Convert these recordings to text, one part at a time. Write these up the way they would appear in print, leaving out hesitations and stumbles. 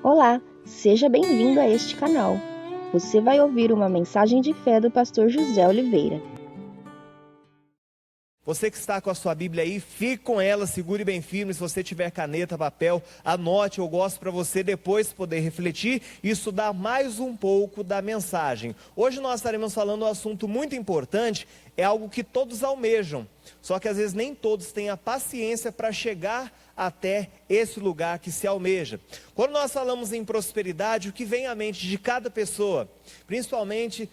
Olá, seja bem-vindo a este canal. Você vai ouvir uma mensagem de fé do pastor José Oliveira. Você que está com a sua Bíblia aí, fique com ela, segure bem firme. Se você tiver caneta, papel, anote. Eu gosto para você depois poder refletir e estudar mais um pouco da mensagem. Hoje nós estaremos falando um assunto muito importante, é algo que todos almejam. Só que às vezes nem todos têm a paciência para chegar até esse lugar que se almeja. Quando nós falamos em prosperidade, o que vem à mente de cada pessoa, principalmente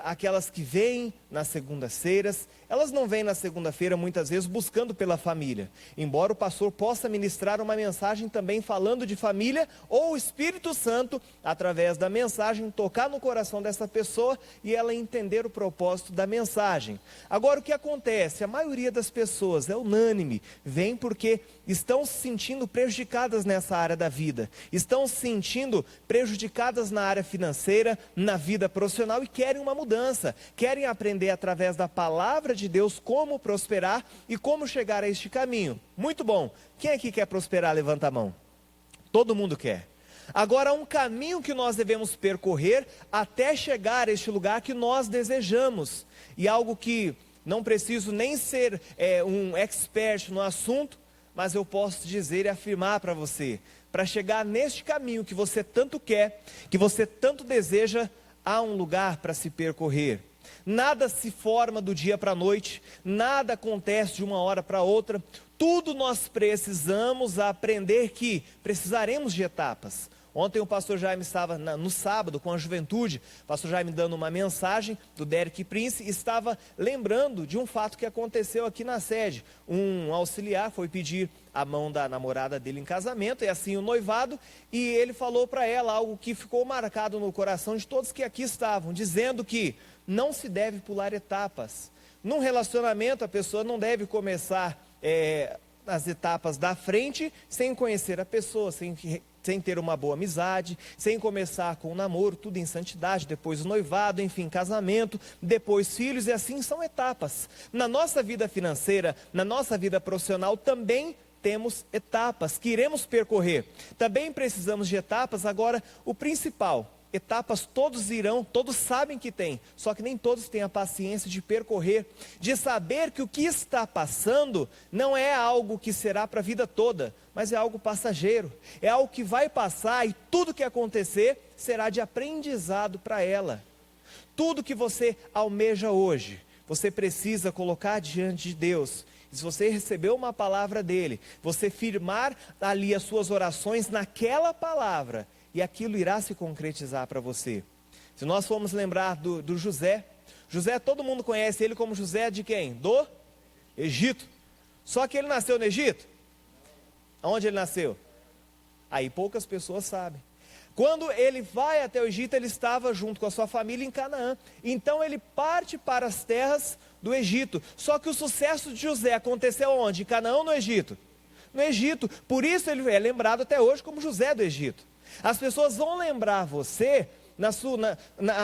aquelas que vêm nas segundas-feiras, elas não vêm na segunda-feira muitas vezes buscando pela família. Embora o pastor possa ministrar uma mensagem também falando de família, ou o Espírito Santo, através da mensagem, tocar no coração dessa pessoa e ela entender o propósito da mensagem. Agora o que acontece? A maioria das pessoas é unânime, vem porque estão se sentindo prejudicadas nessa área da vida, estão se sentindo prejudicadas na área financeira, na vida profissional e querem uma mudança, querem aprender através da palavra de Deus como prosperar e como chegar a este caminho. Muito bom. Quem aqui quer prosperar? Levanta a mão. Todo mundo quer. Agora, há um caminho que nós devemos percorrer até chegar a este lugar que nós desejamos. E algo que não preciso nem ser um expert no assunto, mas eu posso dizer e afirmar para você, para chegar neste caminho que você tanto quer, que você tanto deseja, há um lugar para se percorrer. Nada se forma do dia para a noite, nada acontece de uma hora para outra, tudo nós precisamos aprender que precisaremos de etapas. Ontem o pastor Jaime estava no sábado com a juventude, o pastor Jaime dando uma mensagem do Derek Prince, estava lembrando de um fato que aconteceu aqui na sede. Um auxiliar foi pedir a mão da namorada dele em casamento, e assim o noivado, e ele falou para ela algo que ficou marcado no coração de todos que aqui estavam, dizendo que não se deve pular etapas. Num relacionamento a pessoa não deve começar as etapas da frente sem conhecer a pessoa, sem ter uma boa amizade, sem começar com o namoro, tudo em santidade, depois o noivado, enfim, casamento, depois filhos, e assim são etapas. Na nossa vida financeira, na nossa vida profissional também temos etapas que iremos percorrer. Também precisamos de etapas. Agora, o principal, etapas todos sabem que tem, só que nem todos têm a paciência de percorrer, de saber que o que está passando não é algo que será para a vida toda, mas é algo passageiro, é algo que vai passar e tudo que acontecer será de aprendizado para ela. Tudo que você almeja hoje, você precisa colocar diante de Deus. Se você recebeu uma palavra dele, você firmar ali as suas orações naquela palavra, e aquilo irá se concretizar para você. Se nós formos lembrar do José, todo mundo conhece ele como José de quem? Do Egito. Só que ele nasceu no Egito? Onde ele nasceu? Aí poucas pessoas sabem. Quando ele vai até o Egito, ele estava junto com a sua família em Canaã. Então ele parte para as terras do Egito. Só que o sucesso de José aconteceu onde? Em Canaã ou no Egito? No Egito. Por isso ele é lembrado até hoje como José do Egito. As pessoas vão lembrar você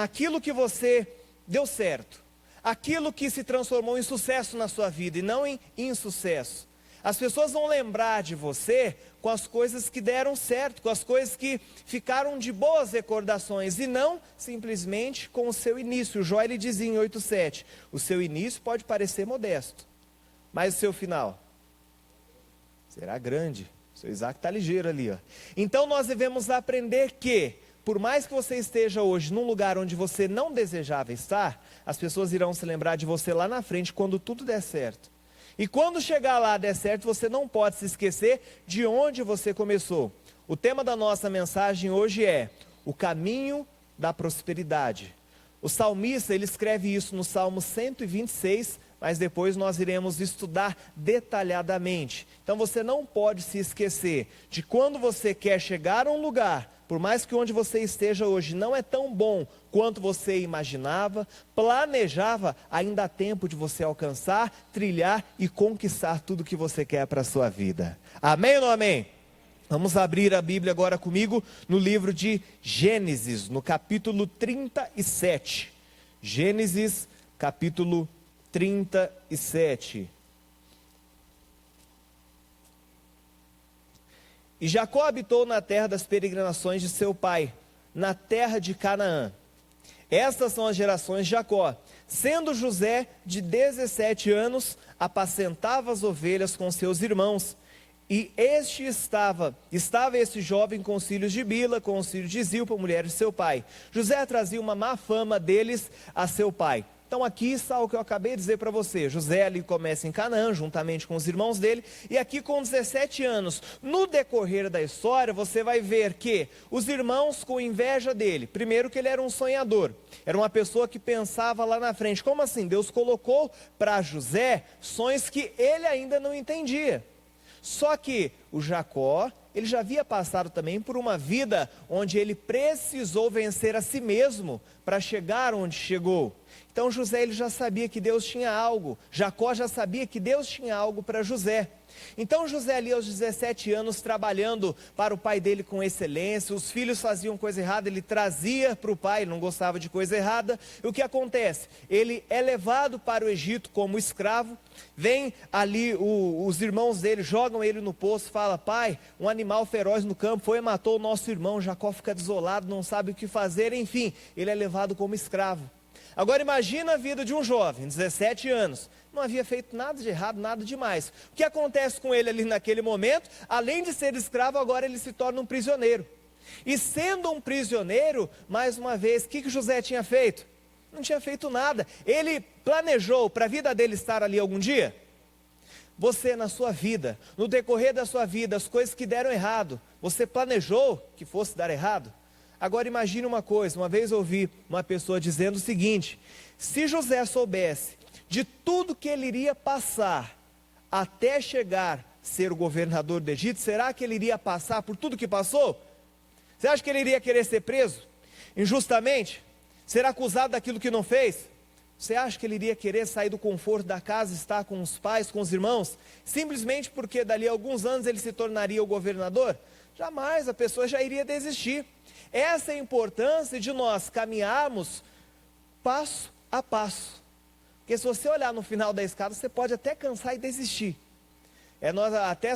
aquilo que você deu certo, aquilo que se transformou em sucesso na sua vida e não em insucesso. As pessoas vão lembrar de você com as coisas que deram certo, com as coisas que ficaram de boas recordações e não simplesmente com o seu início. O Jó ele dizia em 8:7, o seu início pode parecer modesto, mas o seu final será grande. O seu Isaac está ligeiro ali, ó. Então nós devemos aprender que, por mais que você esteja hoje num lugar onde você não desejava estar, as pessoas irão se lembrar de você lá na frente quando tudo der certo. E quando chegar lá der certo, você não pode se esquecer de onde você começou. O tema da nossa mensagem hoje é o caminho da prosperidade. O salmista, ele escreve isso no Salmo 126, mas depois nós iremos estudar detalhadamente. Então você não pode se esquecer de quando você quer chegar a um lugar, por mais que onde você esteja hoje não é tão bom quanto você imaginava, planejava, ainda há tempo de você alcançar, trilhar e conquistar tudo que você quer para a sua vida. Amém ou não amém? Vamos abrir a Bíblia agora comigo no livro de Gênesis, no capítulo 37. Gênesis, capítulo 37. E Jacó habitou na terra das peregrinações de seu pai, na terra de Canaã. Estas são as gerações de Jacó. Sendo José de 17 anos, apacentava as ovelhas com seus irmãos. E estava este jovem com os filhos de Bila, com os filhos de Zilpa, mulher de seu pai. José trazia uma má fama deles a seu pai. Então aqui está o que eu acabei de dizer para você. José ali começa em Canaã, juntamente com os irmãos dele, e aqui com 17 anos. No decorrer da história, você vai ver que os irmãos com inveja dele, primeiro que ele era um sonhador, era uma pessoa que pensava lá na frente. Como assim? Deus colocou para José sonhos que ele ainda não entendia. Só que o Jacó, ele já havia passado também por uma vida onde ele precisou vencer a si mesmo para chegar onde chegou. Então José, ele já sabia que Deus tinha algo, Jacó já sabia que Deus tinha algo para José. Então José ali aos 17 anos trabalhando para o pai dele com excelência, os filhos faziam coisa errada, ele trazia para o pai, ele não gostava de coisa errada. E o que acontece? Ele é levado para o Egito como escravo, vem ali os irmãos dele, jogam ele no poço, fala: pai, um animal feroz no campo foi e matou o nosso irmão. Jacó fica desolado, não sabe o que fazer, enfim, ele é levado como escravo. Agora imagina a vida de um jovem, 17 anos, não havia feito nada de errado, nada demais. O que acontece com ele ali naquele momento? Além de ser escravo, agora ele se torna um prisioneiro. E sendo um prisioneiro, mais uma vez, o que José tinha feito? Não tinha feito nada. Ele planejou para a vida dele estar ali algum dia? Você na sua vida, no decorrer da sua vida, as coisas que deram errado, você planejou que fosse dar errado? Agora imagine uma coisa, uma vez ouvi uma pessoa dizendo o seguinte: se José soubesse de tudo que ele iria passar até chegar a ser o governador do Egito, será que ele iria passar por tudo que passou? Você acha que ele iria querer ser preso injustamente? Ser acusado daquilo que não fez? Você acha que ele iria querer sair do conforto da casa, estar com os pais, com os irmãos, simplesmente porque dali a alguns anos ele se tornaria o governador? Jamais, a pessoa já iria desistir. Essa é a importância de nós caminharmos passo a passo. Porque se você olhar no final da escada, você pode até cansar e desistir. Nós até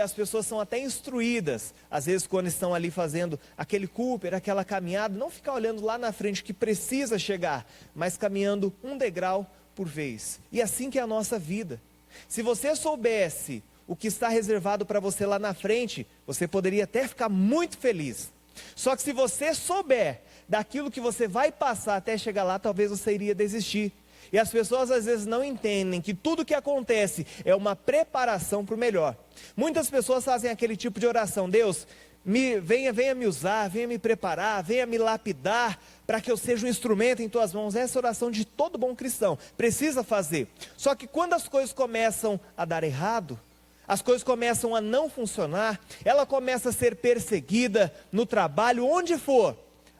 as pessoas são até instruídas, às vezes quando estão ali fazendo aquele Cooper, aquela caminhada, não ficar olhando lá na frente que precisa chegar, mas caminhando um degrau por vez. E assim que é a nossa vida. Se você soubesse o que está reservado para você lá na frente, você poderia até ficar muito feliz. Só que se você souber daquilo que você vai passar até chegar lá, talvez você iria desistir. E as pessoas às vezes não entendem que tudo que acontece é uma preparação para o melhor. Muitas pessoas fazem aquele tipo de oração: Deus, venha me usar, venha me preparar, venha me lapidar, para que eu seja um instrumento em tuas mãos. Essa é a oração de todo bom cristão, precisa fazer. Só que quando as coisas começam a dar errado, as coisas começam a não funcionar, ela começa a ser perseguida no trabalho, onde for,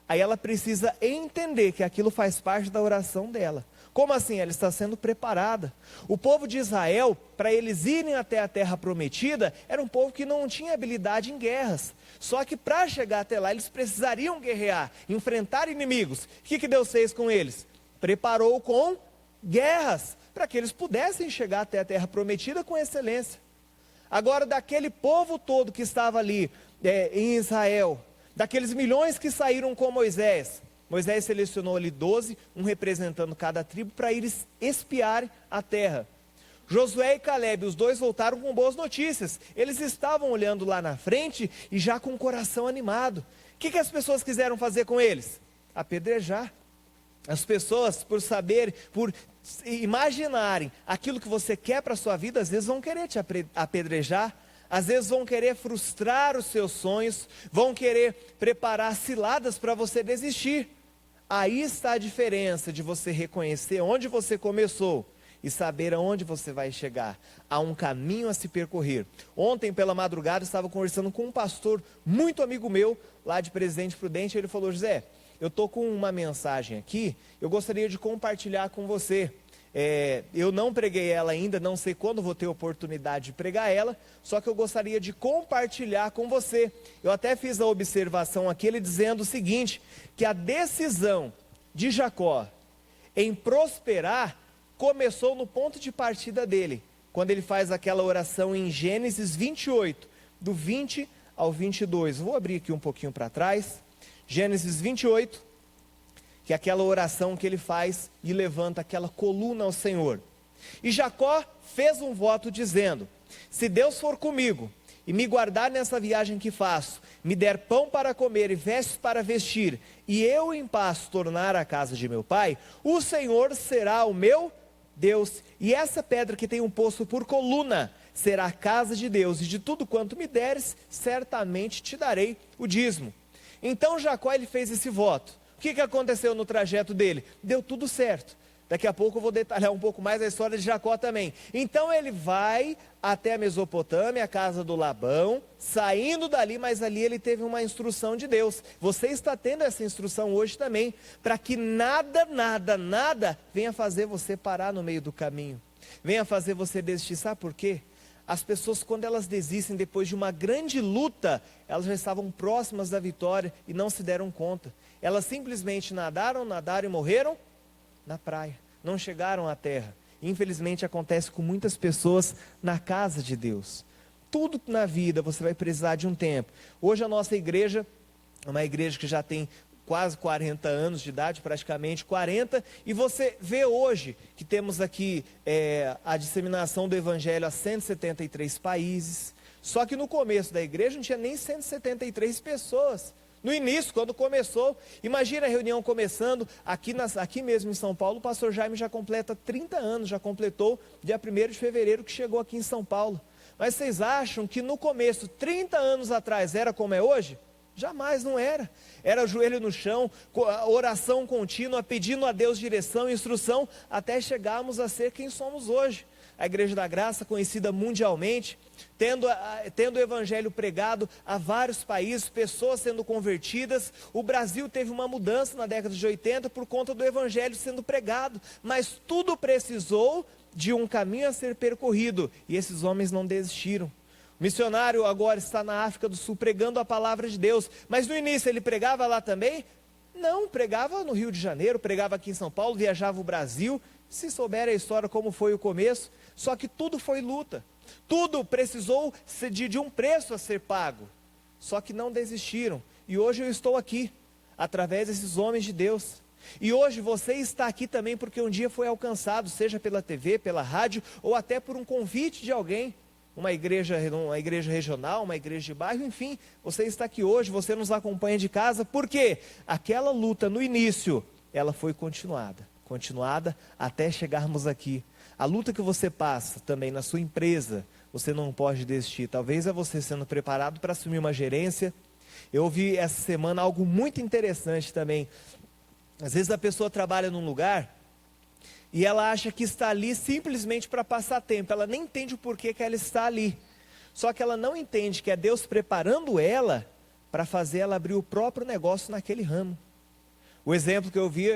aí ela precisa entender que aquilo faz parte da oração dela. Como assim? Ela está sendo preparada. O povo de Israel, para eles irem até a terra prometida, era um povo que não tinha habilidade em guerras. Só que para chegar até lá, eles precisariam guerrear, enfrentar inimigos. O que Deus fez com eles? Preparou com guerras, para que eles pudessem chegar até a terra prometida com excelência. Agora, daquele povo todo que estava ali em Israel, daqueles milhões que saíram com Moisés, Moisés selecionou ali 12, um representando cada tribo, para ir espiar a terra. Josué e Caleb, os dois voltaram com boas notícias. Eles estavam olhando lá na frente e já com o coração animado. O que as pessoas quiseram fazer com eles? Apedrejar. As pessoas, por imaginarem aquilo que você quer para a sua vida, às vezes vão querer te apedrejar, às vezes vão querer frustrar os seus sonhos, vão querer preparar ciladas para você desistir. Aí está a diferença de você reconhecer onde você começou e saber aonde você vai chegar. Há um caminho a se percorrer. Ontem pela madrugada eu estava conversando com um pastor muito amigo meu, lá de Presidente Prudente. Ele falou: José, eu estou com uma mensagem aqui, eu gostaria de compartilhar com você. Eu não preguei ela ainda, não sei quando vou ter oportunidade de pregar ela, só que eu gostaria de compartilhar com você. Eu até fiz a observação aqui, ele dizendo o seguinte, que a decisão de Jacó em prosperar começou no ponto de partida dele, quando ele faz aquela oração em Gênesis 28, do 20 ao 22. Vou abrir aqui um pouquinho para trás. Gênesis 28, que é aquela oração que ele faz e levanta aquela coluna ao Senhor. E Jacó fez um voto dizendo: se Deus for comigo e me guardar nessa viagem que faço, me der pão para comer e vestes para vestir, e eu em paz tornar a casa de meu pai, o Senhor será o meu Deus, e essa pedra que tem um poço por coluna será a casa de Deus, e de tudo quanto me deres, certamente te darei o dízimo. Então Jacó, ele fez esse voto. O que aconteceu no trajeto dele? Deu tudo certo. Daqui a pouco eu vou detalhar um pouco mais a história de Jacó também. Então ele vai até a Mesopotâmia, a casa do Labão, saindo dali, mas ali ele teve uma instrução de Deus. Você está tendo essa instrução hoje também, para que nada venha fazer você parar no meio do caminho, venha fazer você desistir. Sabe por quê? As pessoas, quando elas desistem depois de uma grande luta, elas já estavam próximas da vitória e não se deram conta. Elas simplesmente nadaram e morreram na praia, não chegaram à terra. Infelizmente acontece com muitas pessoas na casa de Deus. Tudo na vida você vai precisar de um tempo. Hoje a nossa igreja é uma igreja que já tem quase 40 anos de idade, praticamente 40, e você vê hoje que temos aqui a disseminação do evangelho a 173 países, só que no começo da igreja não tinha nem 173 pessoas. No início, quando começou, imagina a reunião começando, aqui mesmo em São Paulo, o pastor Jaime já completa 30 anos, já completou dia 1º de fevereiro que chegou aqui em São Paulo. Mas vocês acham que no começo, 30 anos atrás, era como é hoje? Jamais, não era. Era joelho no chão, oração contínua, pedindo a Deus direção e instrução, até chegarmos a ser quem somos hoje. A Igreja da Graça, conhecida mundialmente, tendo o Evangelho pregado a vários países, pessoas sendo convertidas. O Brasil teve uma mudança na década de 80 por conta do Evangelho sendo pregado, mas tudo precisou de um caminho a ser percorrido, e esses homens não desistiram. O missionário agora está na África do Sul pregando a palavra de Deus, mas no início ele pregava lá também? Não, pregava no Rio de Janeiro, pregava aqui em São Paulo, viajava o Brasil. Se souber a história como foi o começo, só que tudo foi luta, tudo precisou de um preço a ser pago, só que não desistiram, e hoje eu estou aqui, através desses homens de Deus, e hoje você está aqui também porque um dia foi alcançado, seja pela TV, pela rádio, ou até por um convite de alguém, uma igreja regional, uma igreja de bairro, enfim, você está aqui hoje, você nos acompanha de casa, porque aquela luta no início, ela foi continuada até chegarmos aqui. A luta que você passa também na sua empresa, você não pode desistir. Talvez é você sendo preparado para assumir uma gerência. Eu ouvi essa semana algo muito interessante também. Às vezes a pessoa trabalha num lugar e ela acha que está ali simplesmente para passar tempo. Ela nem entende o porquê que ela está ali. Só que ela não entende que é Deus preparando ela para fazer ela abrir o próprio negócio naquele ramo. O exemplo que eu vi,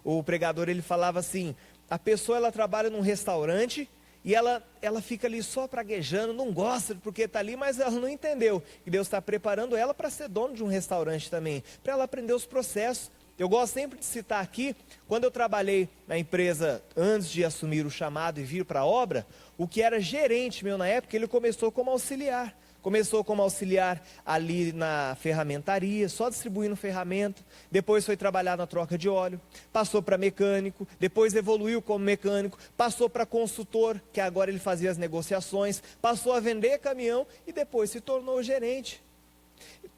o pregador, ele falava assim: a pessoa, ela trabalha num restaurante e ela fica ali só praguejando, não gosta porque está ali, mas ela não entendeu que Deus está preparando ela para ser dono de um restaurante também, para ela aprender os processos. Eu gosto sempre de citar aqui, quando eu trabalhei na empresa, antes de assumir o chamado e vir para a obra, o que era gerente meu na época, ele começou como auxiliar. Começou como auxiliar ali na ferramentaria, só distribuindo ferramenta. Depois foi trabalhar na troca de óleo. Passou para mecânico. Depois evoluiu como mecânico. Passou para consultor, que agora ele fazia as negociações. Passou a vender caminhão e depois se tornou gerente.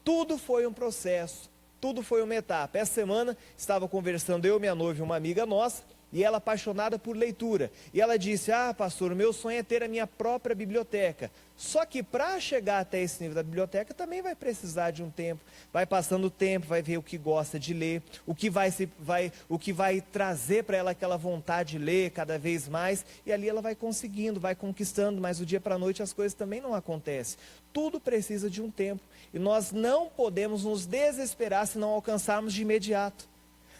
Tudo foi um processo. Tudo foi uma etapa. Essa semana estava conversando eu, minha noiva e uma amiga nossa. E ela apaixonada por leitura. E ela disse: pastor, o meu sonho é ter a minha própria biblioteca. Só que para chegar até esse nível da biblioteca também vai precisar de um tempo. Vai passando o tempo, vai ver o que gosta de ler, o que vai trazer para ela aquela vontade de ler cada vez mais. E ali ela vai conseguindo, vai conquistando, mas do dia para a noite as coisas também não acontecem. Tudo precisa de um tempo. E nós não podemos nos desesperar se não alcançarmos de imediato.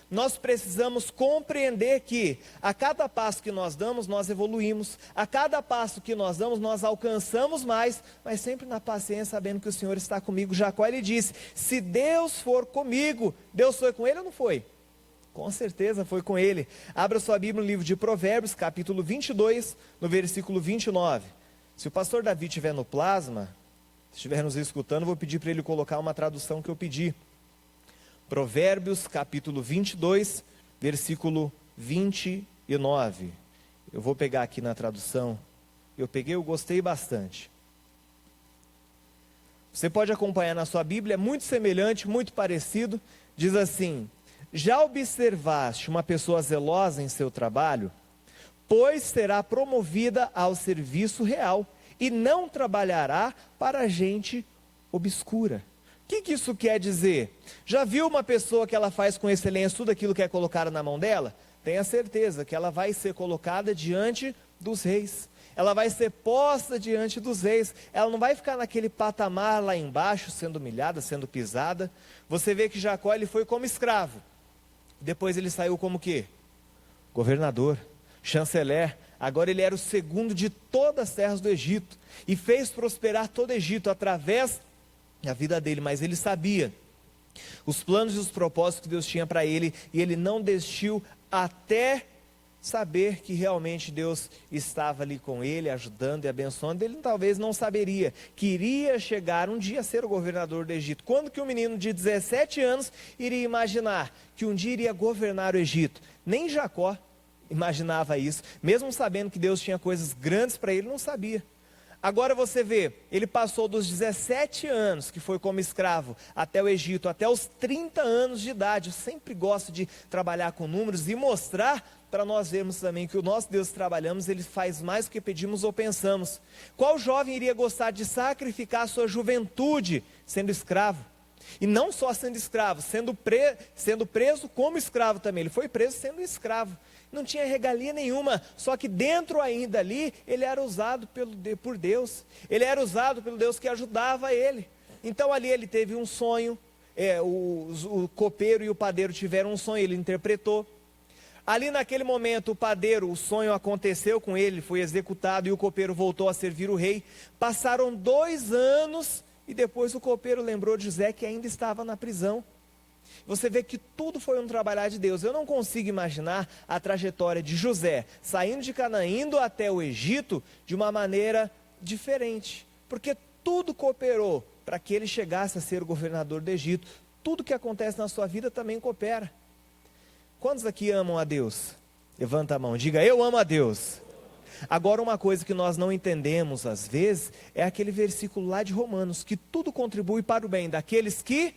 Nós precisamos compreender que a cada passo que nós damos, nós evoluímos. A cada passo que nós damos, nós alcançamos mais, mas sempre na paciência, sabendo que o Senhor está comigo. Jacó, ele disse: se Deus for comigo, Deus foi com ele ou não foi? Com certeza foi com ele. Abra sua Bíblia no livro de Provérbios, capítulo 22, no versículo 29. Se o pastor Davi estiver no plasma, Se estiver nos escutando, vou pedir para ele colocar uma tradução que eu pedi. Provérbios, capítulo 22, versículo 29. Eu vou pegar aqui na tradução. Eu gostei bastante. Você pode acompanhar na sua Bíblia, é muito semelhante, muito parecido. Diz assim: já observaste uma pessoa zelosa em seu trabalho? Pois será promovida ao serviço real e não trabalhará para gente obscura. O que isso quer dizer? Já viu uma pessoa que ela faz com excelência tudo aquilo que é colocado na mão dela? Tenha certeza que ela vai ser colocada diante dos reis. Ela vai ser posta diante dos reis. Ela não vai ficar naquele patamar lá embaixo, sendo humilhada, sendo pisada. Você vê que Jacó, ele foi como escravo. Depois ele saiu como o quê? Governador, chanceler. Agora ele era o segundo de todas as terras do Egito. E fez prosperar todo o Egito através da vida dele. Mas ele sabia os planos e os propósitos que Deus tinha para ele. E ele não desistiu até saber que realmente Deus estava ali com ele, ajudando e abençoando. Ele talvez não saberia que iria chegar um dia a ser o governador do Egito. Quando que um menino de 17 anos iria imaginar que um dia iria governar o Egito? Nem Jacó imaginava isso, mesmo sabendo que Deus tinha coisas grandes para ele, não sabia. Agora você vê, ele passou dos 17 anos, que foi como escravo, até o Egito, até os 30 anos de idade. Eu sempre gosto de trabalhar com números e mostrar para nós vermos também que o nosso Deus que trabalhamos, ele faz mais do que pedimos ou pensamos. Qual jovem iria gostar de sacrificar a sua juventude sendo escravo? E não só sendo escravo, sendo preso como escravo também. Ele foi preso sendo escravo. Não tinha regalia nenhuma, só que dentro ainda ali, ele era usado por Deus. Ele era usado pelo Deus que ajudava ele. Então ali ele teve um sonho, o copeiro e o padeiro tiveram um sonho, ele interpretou. Ali naquele momento o padeiro, o sonho aconteceu com ele, foi executado e o copeiro voltou a servir o rei. Passaram 2 anos e depois o copeiro lembrou de José que ainda estava na prisão. Você vê que tudo foi um trabalhar de Deus. Eu não consigo imaginar a trajetória de José saindo de Canaã, indo até o Egito de uma maneira diferente. Porque tudo cooperou para que ele chegasse a ser o governador do Egito. Tudo que acontece na sua vida também coopera. Quantos aqui amam a Deus? Levanta a mão, diga: eu amo a Deus. Agora uma coisa que nós não entendemos às vezes é aquele versículo lá de Romanos, que tudo contribui para o bem daqueles que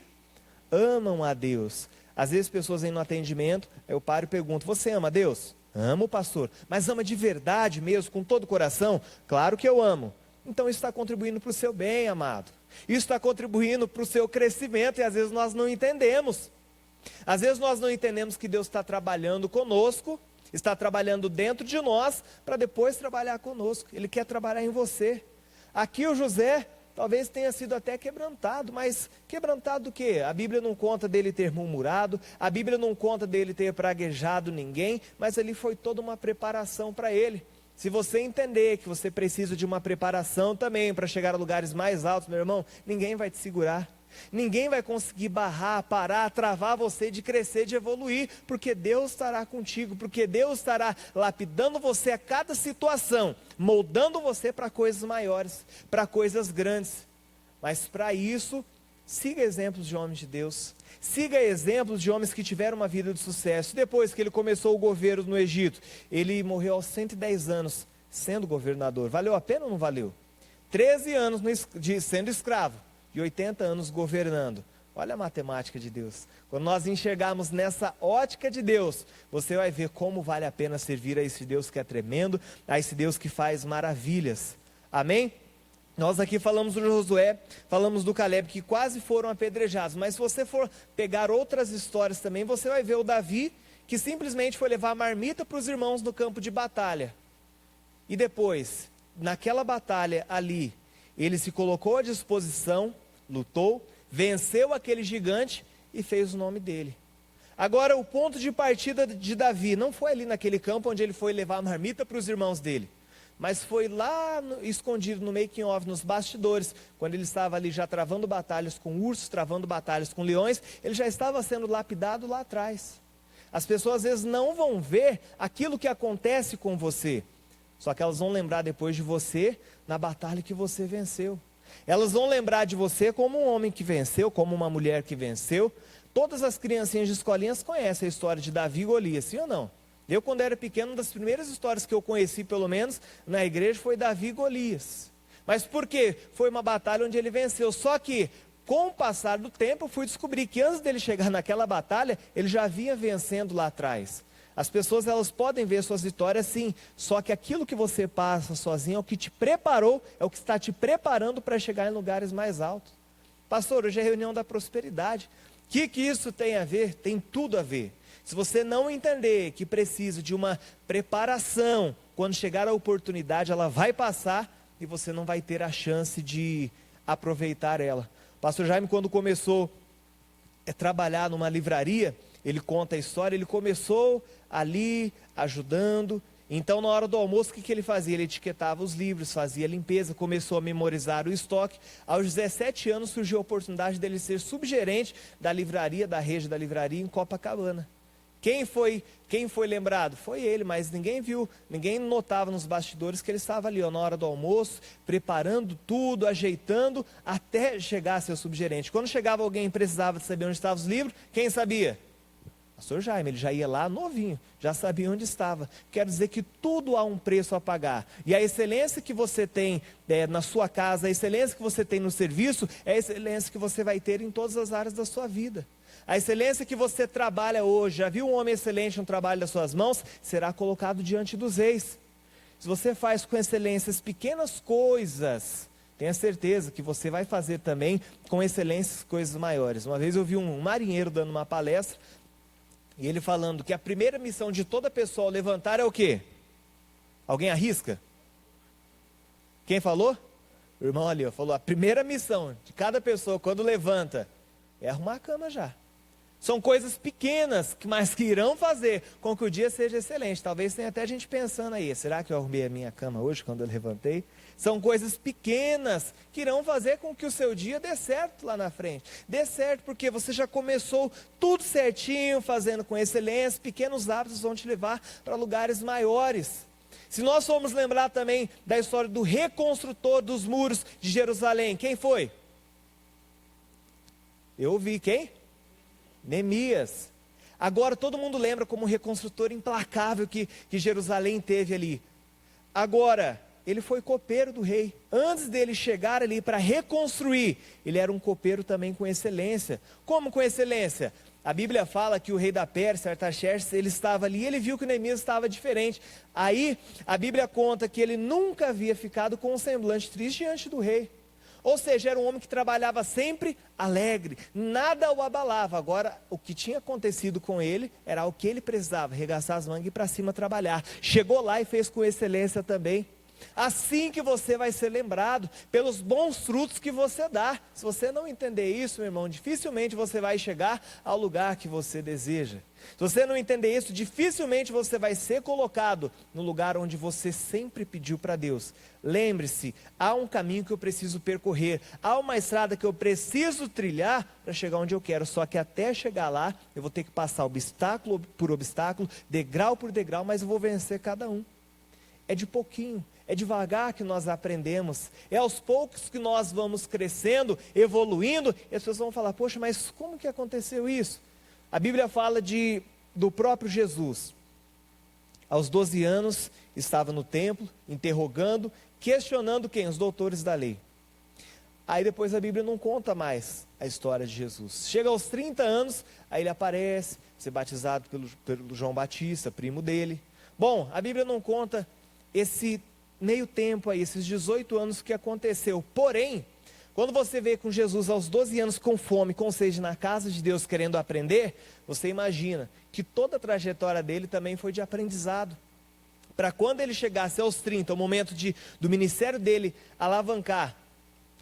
amam a Deus. Às vezes pessoas vêm no atendimento, eu paro e pergunto: você ama a Deus? Amo, pastor. Mas ama de verdade mesmo, com todo o coração? Claro que eu amo. Então isso está contribuindo para o seu bem, amado. Isso está contribuindo para o seu crescimento e às vezes nós não entendemos. Às vezes nós não entendemos que Deus está trabalhando conosco, está trabalhando dentro de nós, para depois trabalhar conosco. Ele quer trabalhar em você. Aqui o José talvez tenha sido até quebrantado, mas quebrantado do quê? A Bíblia não conta dele ter murmurado, a Bíblia não conta dele ter praguejado ninguém, mas ali foi toda uma preparação para ele. Se você entender que você precisa de uma preparação também para chegar a lugares mais altos, meu irmão, ninguém vai te segurar. Ninguém vai conseguir barrar, parar, travar você de crescer, de evoluir, porque Deus estará contigo, porque Deus estará lapidando você a cada situação, moldando você para coisas maiores, para coisas grandes. Mas para isso, siga exemplos de homens de Deus, siga exemplos de homens que tiveram uma vida de sucesso. Depois que ele começou o governo no Egito, ele morreu aos 110 anos sendo governador. Valeu a pena ou não valeu? 13 anos sendo escravo e 80 anos governando. Olha a matemática de Deus. Quando nós enxergarmos nessa ótica de Deus, você vai ver como vale a pena servir a esse Deus que é tremendo, a esse Deus que faz maravilhas. Amém? Nós aqui falamos do Josué, falamos do Caleb, que quase foram apedrejados. Mas se você for pegar outras histórias também, você vai ver o Davi, que simplesmente foi levar a marmita para os irmãos no campo de batalha. E depois, naquela batalha ali, ele se colocou à disposição, lutou, venceu aquele gigante e fez o nome dele. Agora o ponto de partida de Davi não foi ali naquele campo onde ele foi levar a marmita para os irmãos dele, mas foi lá escondido no making of, nos bastidores, quando ele estava ali já travando batalhas com ursos, travando batalhas com leões. Ele já estava sendo lapidado lá atrás. As pessoas às vezes não vão ver aquilo que acontece com você, só que elas vão lembrar depois de você na batalha que você venceu. Elas vão lembrar de você como um homem que venceu, como uma mulher que venceu. Todas as criancinhas de escolinhas conhecem a história de Davi e Golias, sim ou não? Eu, quando era pequeno, uma das primeiras histórias que eu conheci, pelo menos, na igreja, foi Davi e Golias. Mas por quê? Foi uma batalha onde ele venceu. Só que, com o passar do tempo, eu fui descobrir que antes dele chegar naquela batalha, ele já vinha vencendo lá atrás. As pessoas, elas podem ver suas vitórias sim, só que aquilo que você passa sozinho é o que te preparou, é o que está te preparando para chegar em lugares mais altos. Pastor, hoje é a reunião da prosperidade. O que isso tem a ver? Tem tudo a ver. Se você não entender que precisa de uma preparação, quando chegar a oportunidade, ela vai passar e você não vai ter a chance de aproveitar ela. Pastor Jaime, quando começou a trabalhar numa livraria, ele conta a história, ele começou ali ajudando. Então, na hora do almoço, o que ele fazia? Ele etiquetava os livros, fazia limpeza, começou a memorizar o estoque. Aos 17 anos surgiu a oportunidade dele ser subgerente da livraria, da rede da livraria em Copacabana. Quem foi lembrado? Foi ele, mas ninguém viu, ninguém notava nos bastidores que ele estava ali, ó, na hora do almoço, preparando tudo, ajeitando, até chegar a ser o subgerente. Quando chegava alguém e precisava de saber onde estavam os livros, quem sabia? Pastor Jaime, ele já ia lá novinho, já sabia onde estava. Quer dizer que tudo há um preço a pagar. E a excelência que você tem na sua casa, a excelência que você tem no serviço, é a excelência que você vai ter em todas as áreas da sua vida. A excelência que você trabalha hoje, já viu um homem excelente no trabalho das suas mãos? Será colocado diante dos reis. Se você faz com excelência as pequenas coisas, tenha certeza que você vai fazer também com excelência as coisas maiores. Uma vez eu vi um marinheiro dando uma palestra, e ele falando que a primeira missão de toda pessoa ao levantar é o quê? Alguém arrisca? Quem falou? O irmão ali, ó, falou, a primeira missão de cada pessoa quando levanta é arrumar a cama já. São coisas pequenas, mas que irão fazer com que o dia seja excelente. Talvez tenha até gente pensando aí, será que eu arrumei a minha cama hoje quando eu levantei? São coisas pequenas que irão fazer com que o seu dia dê certo lá na frente. Dê certo porque você já começou tudo certinho, fazendo com excelência, pequenos hábitos vão te levar para lugares maiores. Se nós formos lembrar também da história do reconstrutor dos muros de Jerusalém, quem foi? Eu ouvi, quem? Neemias. Agora todo mundo lembra como um reconstrutor implacável que Jerusalém teve ali. Agora, ele foi copeiro do rei. Antes dele chegar ali para reconstruir, ele era um copeiro também com excelência. Como com excelência? A Bíblia fala que o rei da Pérsia, Artaxerxes, ele estava ali e ele viu que Neemias estava diferente. Aí, a Bíblia conta que ele nunca havia ficado com um semblante triste diante do rei. Ou seja, era um homem que trabalhava sempre alegre, nada o abalava. Agora, o que tinha acontecido com ele era o que ele precisava, arregaçar as mangas e ir para cima trabalhar. Chegou lá e fez com excelência também. Assim que você vai ser lembrado, pelos bons frutos que você dá. Se você não entender isso, meu irmão, dificilmente você vai chegar ao lugar que você deseja. Se você não entender isso, dificilmente você vai ser colocado no lugar onde você sempre pediu para Deus. Lembre-se, há um caminho que eu preciso percorrer, há uma estrada que eu preciso trilhar para chegar onde eu quero. Só que até chegar lá, eu vou ter que passar obstáculo por obstáculo, degrau por degrau, mas eu vou vencer cada um. É de pouquinho, é devagar que nós aprendemos, é aos poucos que nós vamos crescendo, evoluindo, e as pessoas vão falar, poxa, mas como que aconteceu isso? A Bíblia fala do próprio Jesus. Aos 12 anos, estava no templo, interrogando, questionando quem? Os doutores da lei. Aí depois a Bíblia não conta mais a história de Jesus. Chega aos 30 anos, aí ele aparece, ser batizado pelo João Batista, primo dele. Bom, a Bíblia não conta esse meio tempo aí, esses 18 anos que aconteceu. Porém, quando você vê com Jesus aos 12 anos com fome, com sede na casa de Deus querendo aprender, você imagina que toda a trajetória dele também foi de aprendizado. Para quando ele chegasse aos 30, o momento do ministério dele alavancar,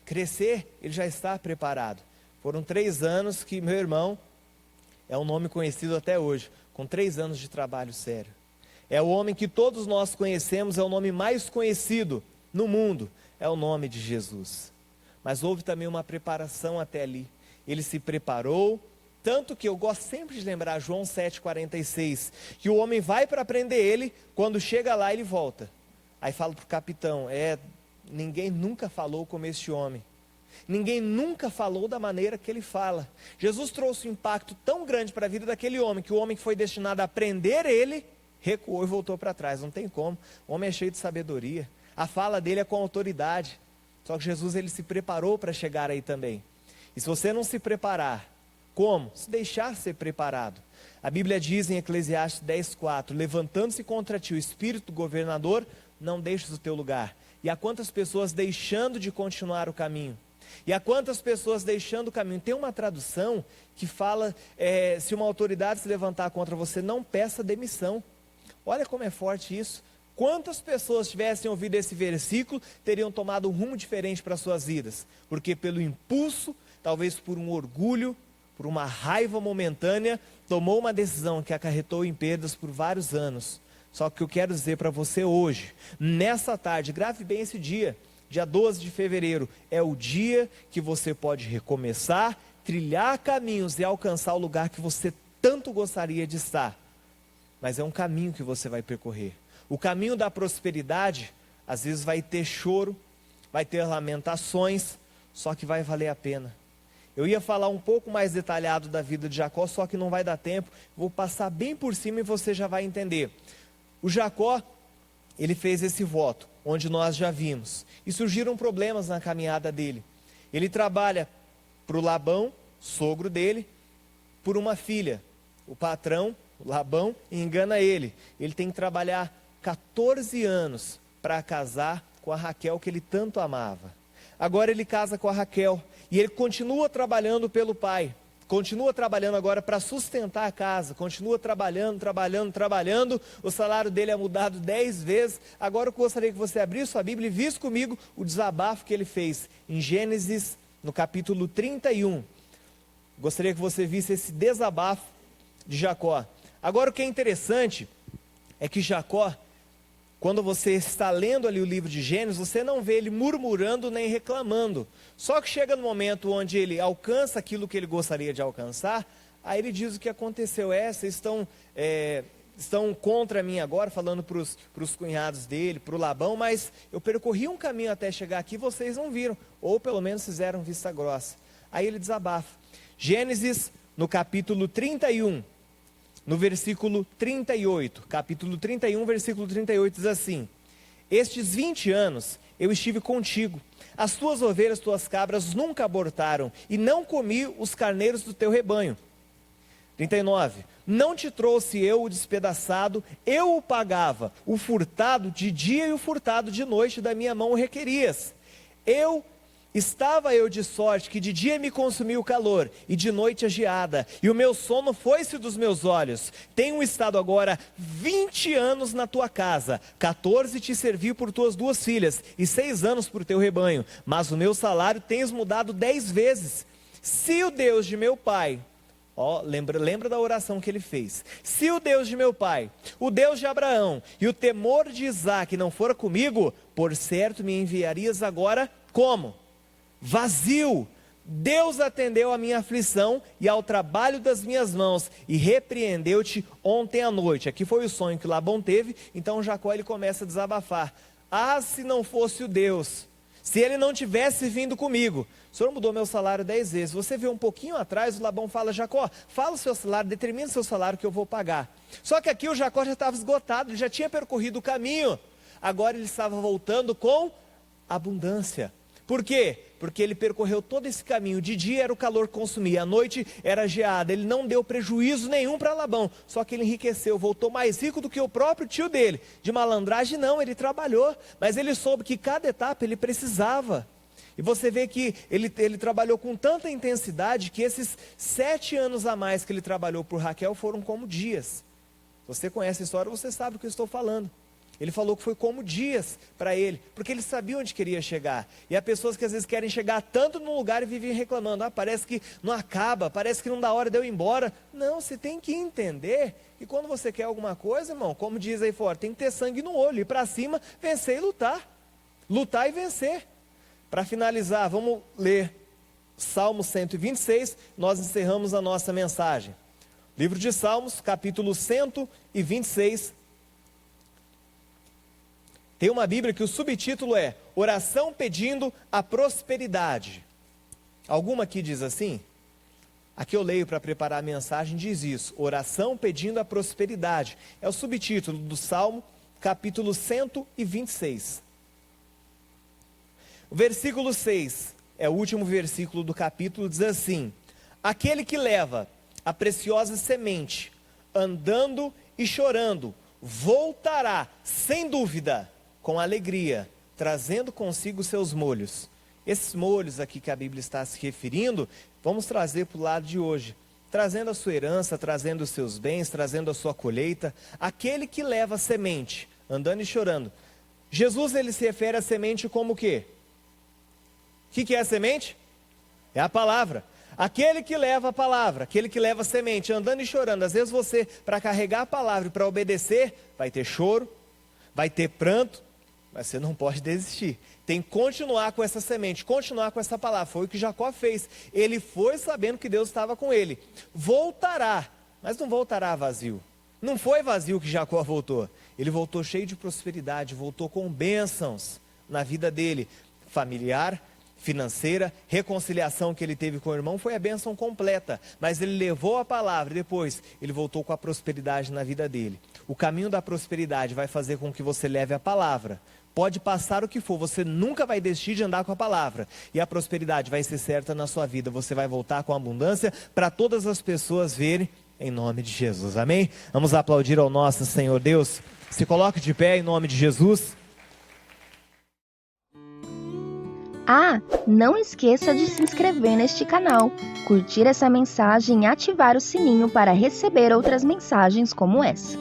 crescer, ele já está preparado. Foram 3 anos que, meu irmão, é um nome conhecido até hoje, com 3 anos de trabalho sério. É o homem que todos nós conhecemos, é o nome mais conhecido no mundo, é o nome de Jesus. Mas houve também uma preparação até ali. Ele se preparou, tanto que eu gosto sempre de lembrar João 7,46, que o homem vai para prender ele, quando chega lá ele volta. Aí fala para o capitão, ninguém nunca falou como este homem. Ninguém nunca falou da maneira que ele fala. Jesus trouxe um impacto tão grande para a vida daquele homem, que o homem que foi destinado a aprender ele, recuou e voltou para trás. Não tem como. O homem é cheio de sabedoria. A fala dele é com autoridade. Só que Jesus, ele se preparou para chegar aí também. E se você não se preparar, como? Se deixar ser preparado. A Bíblia diz em Eclesiastes 10:4, levantando-se contra ti o espírito governador, não deixes o teu lugar. E há quantas pessoas deixando de continuar o caminho? E há quantas pessoas deixando o caminho? Tem uma tradução que fala, se uma autoridade se levantar contra você, não peça demissão. Olha como é forte isso. Quantas pessoas tivessem ouvido esse versículo, teriam tomado um rumo diferente para suas vidas? Porque pelo impulso, talvez por um orgulho, por uma raiva momentânea, tomou uma decisão que acarretou em perdas por vários anos. Só que eu quero dizer para você hoje, nessa tarde, grave bem esse dia, dia 12 de fevereiro, é o dia que você pode recomeçar, trilhar caminhos e alcançar o lugar que você tanto gostaria de estar. Mas é um caminho que você vai percorrer. O caminho da prosperidade, às vezes vai ter choro, vai ter lamentações, só que vai valer a pena. Eu ia falar um pouco mais detalhado da vida de Jacó, só que não vai dar tempo. Vou passar bem por cima e você já vai entender. O Jacó, ele fez esse voto, onde nós já vimos. E surgiram problemas na caminhada dele. Ele trabalha para o Labão, sogro dele, por uma filha. O patrão, o Labão, engana ele. Ele tem que trabalhar 14 anos para casar com a Raquel que ele tanto amava. Agora ele casa com a Raquel. E ele continua trabalhando pelo pai, continua trabalhando agora para sustentar a casa, continua trabalhando, o salário dele é mudado 10 vezes. Agora eu gostaria que você abrisse sua Bíblia e visse comigo o desabafo que ele fez em Gênesis, no capítulo 31. Gostaria que você visse esse desabafo de Jacó. Agora o que é interessante é que Jacó, quando você está lendo ali o livro de Gênesis, você não vê ele murmurando nem reclamando. Só que chega no momento onde ele alcança aquilo que ele gostaria de alcançar, aí ele diz o que aconteceu. Vocês estão contra mim agora, falando para os cunhados dele, para o Labão, mas eu percorri um caminho até chegar aqui, vocês não viram, ou pelo menos fizeram vista grossa. Aí ele desabafa. Gênesis, no capítulo 31, no versículo 38, capítulo 31, versículo 38, diz assim: estes 20 anos eu estive contigo, as tuas ovelhas, tuas cabras nunca abortaram, e não comi os carneiros do teu rebanho. 39, não te trouxe eu o despedaçado, eu o pagava, o furtado de dia e o furtado de noite da minha mão o requerias. Estava eu de sorte que de dia me consumiu o calor, e de noite a geada, e o meu sono foi-se dos meus olhos. Tenho estado agora 20 anos na tua casa, 14 te servi por tuas 2 filhas, e 6 anos por teu rebanho, mas o meu salário tens mudado 10 vezes. Se o Deus de meu pai, lembra da oração que ele fez, se o Deus de meu pai, o Deus de Abraão, e o temor de Isaque não fora comigo, por certo me enviarias agora como? Vazio. Deus atendeu à minha aflição e ao trabalho das minhas mãos e repreendeu-te ontem à noite. Aqui foi o sonho que Labão teve. Então Jacó, ele começa a desabafar. Se não fosse o Deus, se ele não tivesse vindo comigo, o Senhor mudou meu salário 10 vezes. Você vê um pouquinho atrás, o Labão fala: Jacó, fala o seu salário, determina o seu salário que eu vou pagar. Só que aqui o Jacó já estava esgotado, ele já tinha percorrido o caminho. Agora ele estava voltando com abundância. Por quê? Porque ele percorreu todo esse caminho. De dia era o calor que consumia, à noite era a geada. Ele não deu prejuízo nenhum para Labão, só que ele enriqueceu, voltou mais rico do que o próprio tio dele. De malandragem não, ele trabalhou, mas ele soube que cada etapa ele precisava. E você vê que ele trabalhou com tanta intensidade que esses 7 anos a mais que ele trabalhou por Raquel foram como dias. Você conhece a história, você sabe o que eu estou falando. Ele falou que foi como dias para ele, porque ele sabia onde queria chegar. E há pessoas que às vezes querem chegar tanto num lugar e vivem reclamando. Parece que não acaba, parece que não dá hora de eu ir embora. Não, você tem que entender que quando você quer alguma coisa, irmão, como diz aí fora, tem que ter sangue no olho, ir para cima, vencer e lutar. Lutar e vencer. Para finalizar, vamos ler Salmo 126, nós encerramos a nossa mensagem. Livro de Salmos, capítulo 126. Tem uma Bíblia que o subtítulo é Oração pedindo a prosperidade. Alguma aqui diz assim? Aqui eu leio para preparar a mensagem, diz isso: oração pedindo a prosperidade. É o subtítulo do Salmo, capítulo 126. O versículo 6, é o último versículo do capítulo, diz assim: aquele que leva a preciosa semente, andando e chorando, voltará, sem dúvida, com alegria, trazendo consigo seus molhos. Esses molhos aqui que a Bíblia está se referindo, vamos trazer para o lado de hoje, trazendo a sua herança, trazendo os seus bens, trazendo a sua colheita. Aquele que leva a semente, andando e chorando. Jesus, ele se refere à semente como o quê? O que é a semente? É a palavra. Aquele que leva a palavra, aquele que leva a semente, andando e chorando. Às vezes você, para carregar a palavra e para obedecer, vai ter choro, vai ter pranto, mas você não pode desistir. Tem que continuar com essa semente, continuar com essa palavra. Foi o que Jacó fez. Ele foi sabendo que Deus estava com ele. Voltará, mas não voltará vazio. Não foi vazio que Jacó voltou. Ele voltou cheio de prosperidade, voltou com bênçãos na vida dele, familiar, financeira, reconciliação que ele teve com o irmão, foi a bênção completa, mas ele levou a palavra e depois ele voltou com a prosperidade na vida dele. O caminho da prosperidade vai fazer com que você leve a palavra, pode passar o que for, você nunca vai desistir de andar com a palavra, e a prosperidade vai ser certa na sua vida, você vai voltar com abundância para todas as pessoas verem, em nome de Jesus, amém? Vamos aplaudir ao nosso Senhor Deus. Se coloque de pé em nome de Jesus. Ah, não esqueça de se inscrever neste canal, curtir essa mensagem e ativar o sininho para receber outras mensagens como essa.